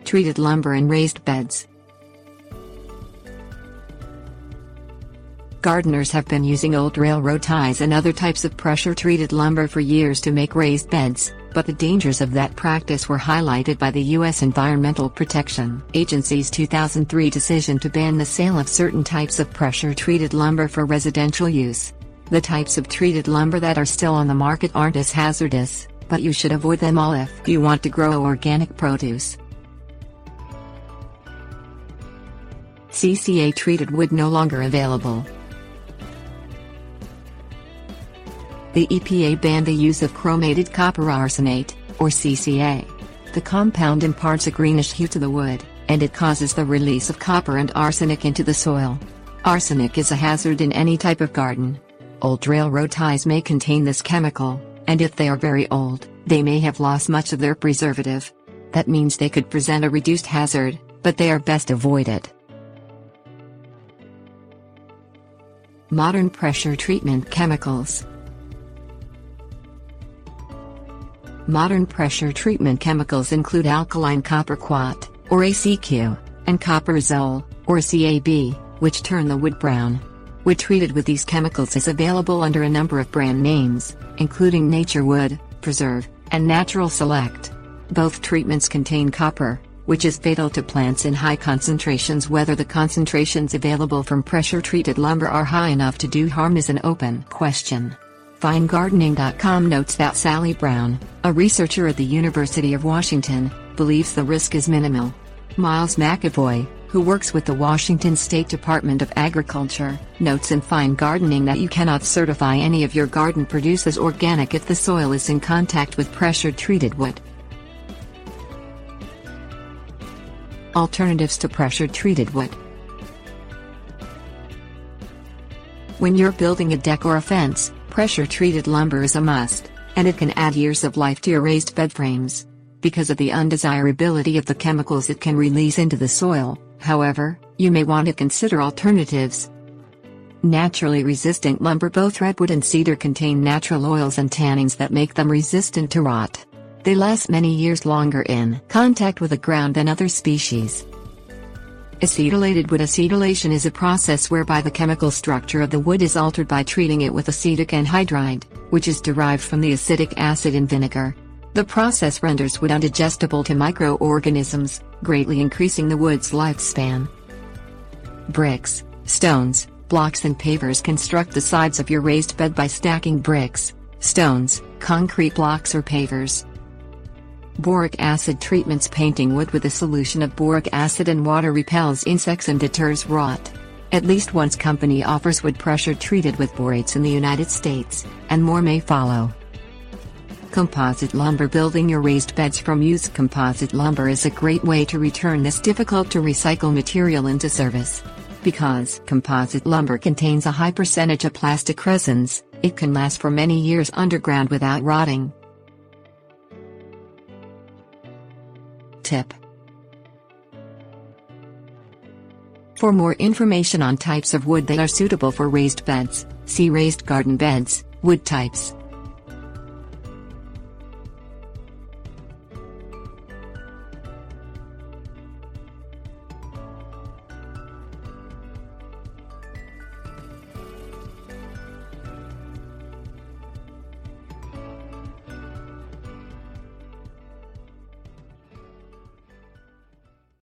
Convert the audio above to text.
Treated lumber in raised beds. Gardeners have been using old railroad ties and other types of pressure-treated lumber for years to make raised beds, but the dangers of that practice were highlighted by the U.S. Environmental Protection Agency's 2003 decision to ban the sale of certain types of pressure-treated lumber for residential use. The types of treated lumber that are still on the market aren't as hazardous, but you should avoid them all if you want to grow organic produce. CCA-treated wood no longer available. The EPA banned the use of chromated copper arsenate, or CCA. The compound imparts a greenish hue to the wood, and it causes the release of copper and arsenic into the soil. Arsenic is a hazard in any type of garden. Old railroad ties may contain this chemical, and if they are very old, they may have lost much of their preservative. That means they could present a reduced hazard, but they are best avoided. Modern pressure treatment chemicals. Modern pressure treatment chemicals include alkaline copper quat, or ACQ, and copperazole, or CAB, which turn the wood brown. Wood treated with these chemicals is available under a number of brand names, including Nature Wood, Preserve, and Natural Select. Both treatments contain copper, which is fatal to plants in high concentrations. Whether the concentrations available from pressure-treated lumber are high enough to do harm is an open question. FineGardening.com notes that Sally Brown, a researcher at the University of Washington, believes the risk is minimal. Miles McAvoy, who works with the Washington State Department of Agriculture, notes in Fine Gardening that you cannot certify any of your garden produce as organic if the soil is in contact with pressure-treated wood. Alternatives to pressure-treated wood. When you're building a deck or a fence, pressure-treated lumber is a must, and it can add years of life to your raised bed frames. Because of the undesirability of the chemicals it can release into the soil, however, you may want to consider alternatives. Naturally resistant lumber. Both redwood and cedar contain natural oils and tannins that make them resistant to rot. They last many years longer in contact with the ground than other species. Acetylated wood. Acetylation is a process whereby the chemical structure of the wood is altered by treating it with acetic anhydride, which is derived from the acetic acid in vinegar. The process renders wood undigestible to microorganisms, greatly increasing the wood's lifespan. Bricks, stones, blocks and pavers. Construct the sides of your raised bed by stacking bricks, stones, concrete blocks or pavers. Boric acid treatments. Painting wood with a solution of boric acid and water repels insects and deters rot. At least one company offers wood pressure treated with borates in the United States, and more may follow. Composite lumber. Building your raised beds from used composite lumber is a great way to return this difficult to recycle material into service. Because composite lumber contains a high percentage of plastic resins, it can last for many years underground without rotting. Tip. For more information on types of wood that are suitable for raised beds, see Raised Garden Beds, Wood Types.